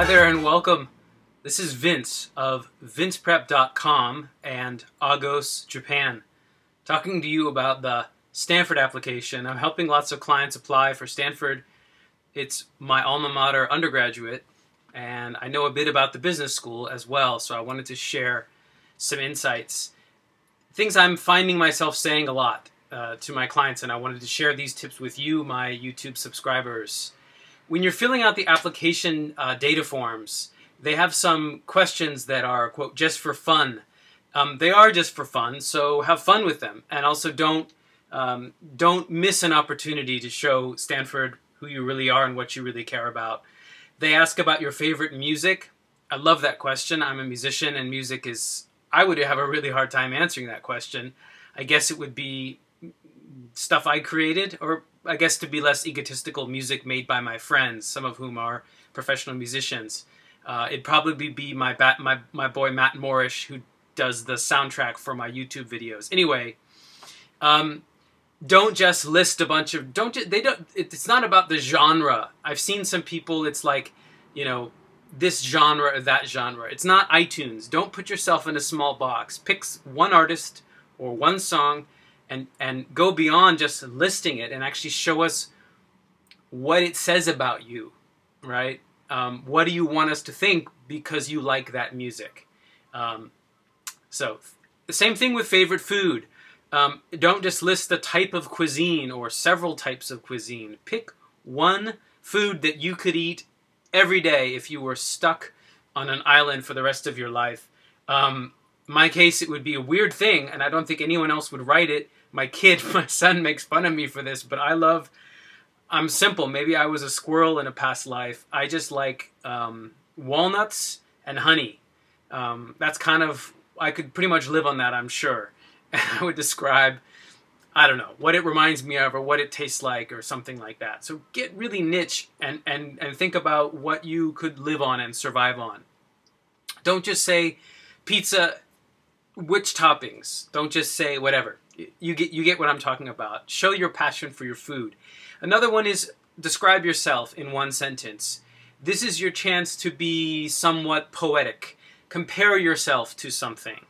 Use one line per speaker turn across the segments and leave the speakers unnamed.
Hi there and welcome. This is Vince of vinceprep.com and Agos, Japan, talking to you about the Stanford application. I'm helping lots of clients apply for Stanford. It's my alma mater undergraduate, and I know a bit about the business school as well, so I wanted to share some insights. Things I'm finding myself saying a lot to my clients, and I wanted to share these tips with you, my YouTube subscribers. When you're filling out the application data forms, they have some questions that are, quote, just for fun. They are just for fun, so have fun with them. And also don't miss an opportunity to show Stanford who you really are and what you really care about. They ask about your favorite music. I love that question. I'm a musician, and music is, I would have a really hard time answering that question. I guess it would be stuff I created, or I guess to be less egotistical, music made by my friends, some of whom are professional musicians. It'd probably be my boy Matt Morrish, who does the soundtrack for my YouTube videos. Anyway, don't just list a bunch of, it's not about the genre. I've seen some people, it's like, you know, this genre or that genre. It's not iTunes. Don't put yourself in a small box. Pick one artist or one song and go beyond just listing it and actually show us what it says about you, right? What do you want us to think because you like that music? So the same thing with favorite food. Don't just list the type of cuisine or several types of cuisine. Pick one food that you could eat every day if you were stuck on an island for the rest of your life. My case, it would be a weird thing, and I don't think anyone else would write it. My son makes fun of me for this, but I'm simple. Maybe I was a squirrel in a past life. I just like walnuts and honey. That's kind of, I could pretty much live on that, I'm sure. And I would describe, I don't know, what it reminds me of or what it tastes like or something like that. So get really niche and think about what you could live on and survive on. Don't just say pizza, which toppings. Don't just say whatever. You get what I'm talking about. Show your passion for your food. Another one is describe yourself in one sentence. This is your chance to be somewhat poetic. Compare yourself to something.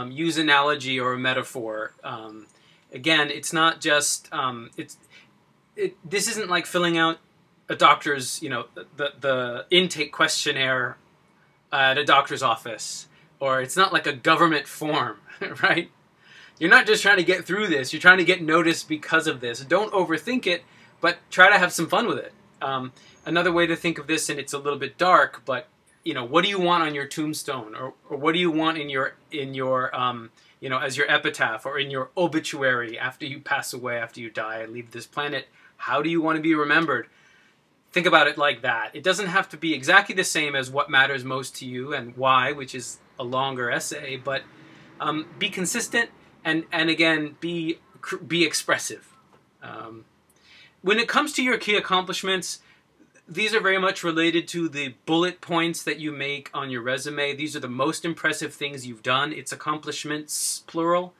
Use analogy or a metaphor. Again, it's not just, this isn't like filling out a doctor's, the intake questionnaire at a doctor's office, or it's not like a government form, right? You're not just trying to get through this, you're trying to get noticed because of this. Don't overthink it, but try to have some fun with it. Another way to think of this, and it's a little bit dark, but what do you want on your tombstone, or what do you want in your as your epitaph or in your obituary after you pass away, after you die and leave this planet? How do you want to be remembered? Think about it like that. It doesn't have to be exactly the same as what matters most to you and why, which is a longer essay, but be consistent and again, be expressive. When it comes to your key accomplishments, these are very much related to the bullet points that you make on your resume. These are the most impressive things you've done. It's accomplishments, plural.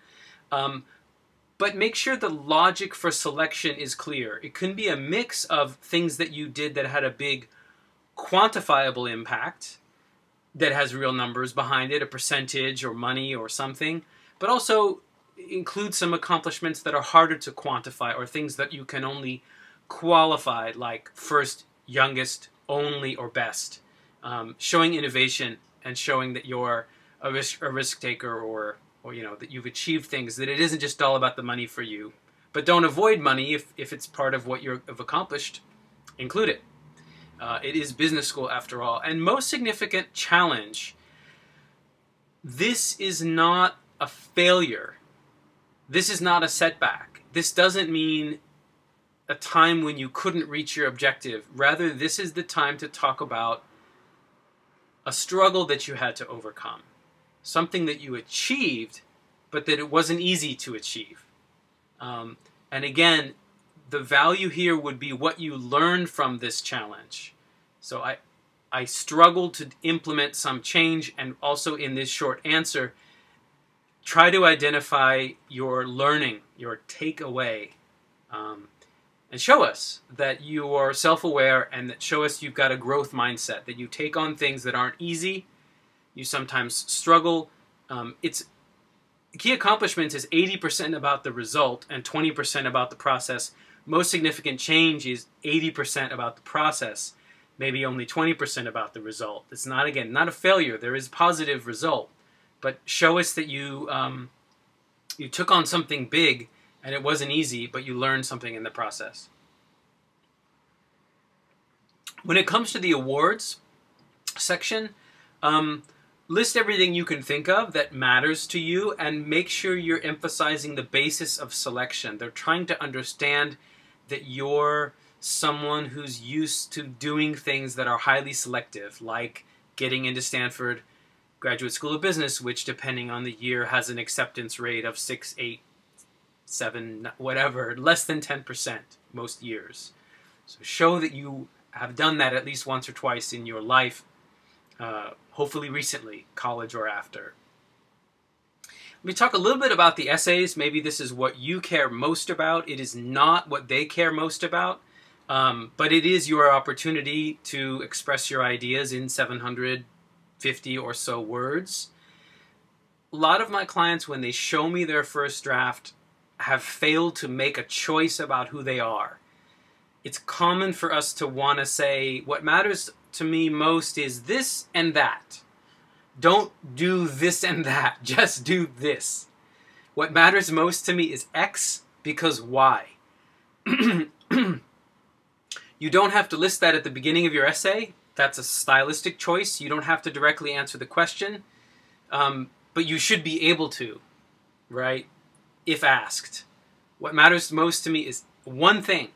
But make sure the logic for selection is clear. It can be a mix of things that you did that had a big quantifiable impact that has real numbers behind it, a percentage or money or something, but also include some accomplishments that are harder to quantify or things that you can only qualify, like first, youngest, only, or best. Showing innovation and showing that you're a risk taker or that you've achieved things, that it isn't just all about the money for you. But don't avoid money if it's part of what you've accomplished. Include it. It is business school after all. And most significant challenge, this is not a failure. This is not a setback. This doesn't mean a time when you couldn't reach your objective. Rather, this is the time to talk about a struggle that you had to overcome. Something that you achieved, but that it wasn't easy to achieve. And again, the value here would be what you learned from this challenge. So I struggled to implement some change, and also in this short answer, try to identify your learning, your takeaway. and show us that you are self-aware, and that show us you've got a growth mindset, that you take on things that aren't easy. You sometimes struggle. It's key accomplishments is 80% about the result and 20% about the process. Most significant change is 80% about the process, maybe only 20% about the result. It's not, again, not a failure. There is a positive result, but show us that you you took on something big and it wasn't easy, but you learned something in the process. When it comes to the awards section, list everything you can think of that matters to you, and make sure you're emphasizing the basis of selection. They're trying to understand that you're someone who's used to doing things that are highly selective, like getting into Stanford Graduate School of Business, which, depending on the year, has an acceptance rate of 6, 8, 7, whatever, less than 10% most years. So show that you have done that at least once or twice in your life, hopefully recently, college or after. Let me talk a little bit about the essays. Maybe this is what you care most about. It is not what they care most about, but it is your opportunity to express your ideas in 750 or so words. A lot of my clients, when they show me their first draft, have failed to make a choice about who they are. It's common for us to want to say, what matters to me most is this and that. Don't do this and that, just do this. What matters most to me is X because Y. You don't have to list that at the beginning of your essay. That's a stylistic choice. You don't have to directly answer the question, but you should be able to, right, if asked. What matters most to me is one thing,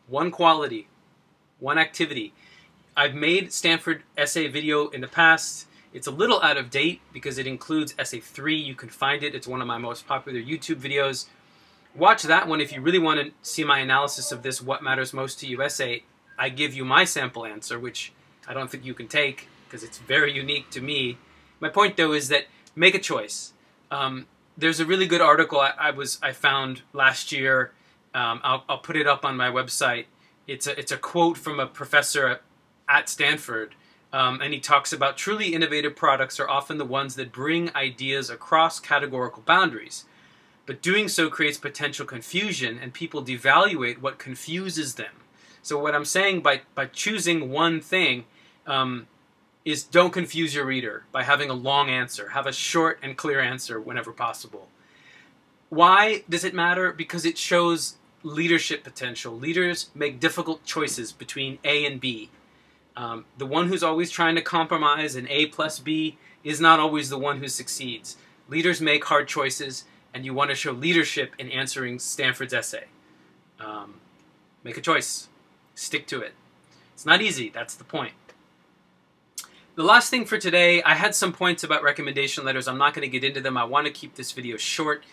one quality, one activity. I've made Stanford essay video in the past. It's a little out of date because it includes essay 3. You can find it. It's one of my most popular YouTube videos. Watch that one if you really want to see my analysis of this what matters most to you essay. I give you my sample answer, which I don't think you can take because it's very unique to me. My point, though, is that make a choice. There's a really good article I found last year. I'll put it up on my website. It's a quote from a professor at Stanford, and he talks about truly innovative products are often the ones that bring ideas across categorical boundaries. But doing so creates potential confusion, and people devaluate what confuses them. So what I'm saying by choosing one thing is don't confuse your reader by having a long answer. Have a short and clear answer whenever possible. Why does it matter? Because it shows leadership potential. Leaders make difficult choices between A and B. The one who's always trying to compromise an A plus B is not always the one who succeeds. Leaders make hard choices, and you want to show leadership in answering Stanford's essay. Make a choice. Stick to it. It's not easy. That's the point. The last thing for today, I had some points about recommendation letters. I'm not going to get into them. I want to keep this video short.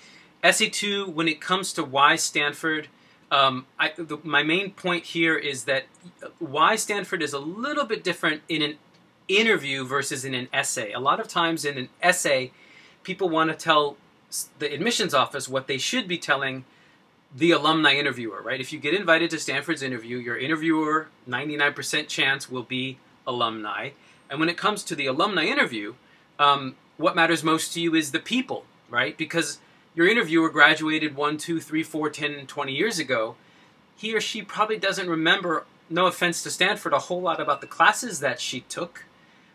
Essay 2, when it comes to why Stanford, my main point here is that why Stanford is a little bit different in an interview versus in an essay. A lot of times in an essay, people want to tell the admissions office what they should be telling the alumni interviewer, right? If you get invited to Stanford's interview, your interviewer, 99% chance, will be alumni. And when it comes to the alumni interview, what matters most to you is the people, right? Because your interviewer graduated 1, 2, 3, 4, 10, 20 years ago. He or she probably doesn't remember, no offense to Stanford, a whole lot about the classes that she took,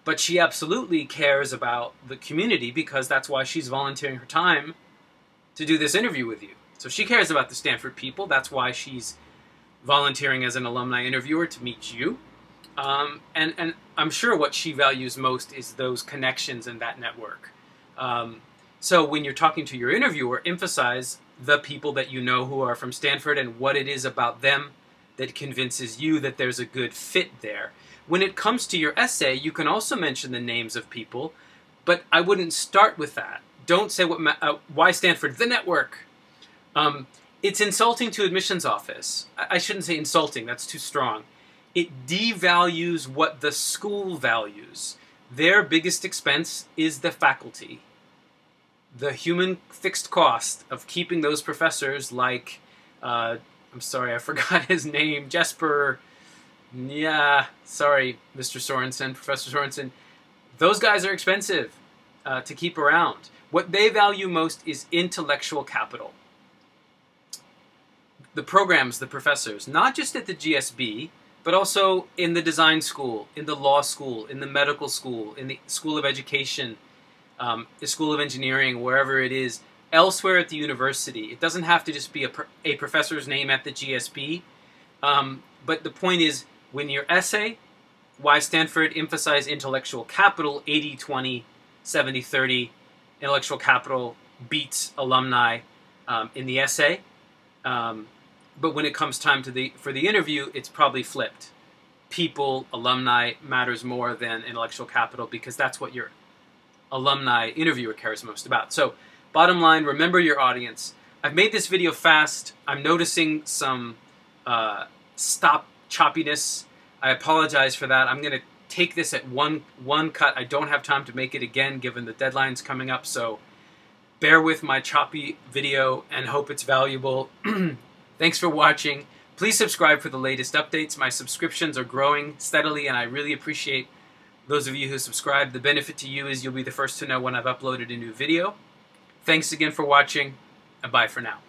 but she absolutely cares about the community because that's why she's volunteering her time to do this interview with you. So she cares about the Stanford people. That's why she's volunteering as an alumni interviewer to meet you. And I'm sure what she values most is those connections and that network. So when you're talking to your interviewer, emphasize the people that you know who are from Stanford and what it is about them that convinces you that there's a good fit there. When it comes to your essay, you can also mention the names of people, but I wouldn't start with that. Don't say why Stanford, the network. It's insulting to admissions office. I shouldn't say insulting, that's too strong. It devalues what the school values. Their biggest expense is the faculty. The human fixed cost of keeping those professors like I'm sorry, I forgot his name. Jesper. Yeah, sorry, Mr. Sorensen, Professor Sorensen. Those guys are expensive to keep around. What they value most is intellectual capital. The programs, the professors, not just at the GSB, but also in the design school, in the law school, in the medical school, in the School of Education, the School of Engineering, wherever it is, elsewhere at the university. It doesn't have to just be a professor's name at the GSB. But the point is, when your essay, why Stanford emphasized intellectual capital, 80-20, 70-30, intellectual capital beats alumni in the essay. But when it comes time for the interview, it's probably flipped. People, alumni, matters more than intellectual capital because that's what your alumni interviewer cares most about. So, bottom line, remember your audience. I've made this video fast. I'm noticing some stop choppiness. I apologize for that. I'm going to take this at one cut. I don't have time to make it again given the deadlines coming up, so bear with my choppy video and hope it's valuable. Thanks for watching. Please subscribe for the latest updates. My subscriptions are growing steadily, and I really appreciate those of you who subscribe. The benefit to you is you'll be the first to know when I've uploaded a new video. Thanks again for watching, and bye for now.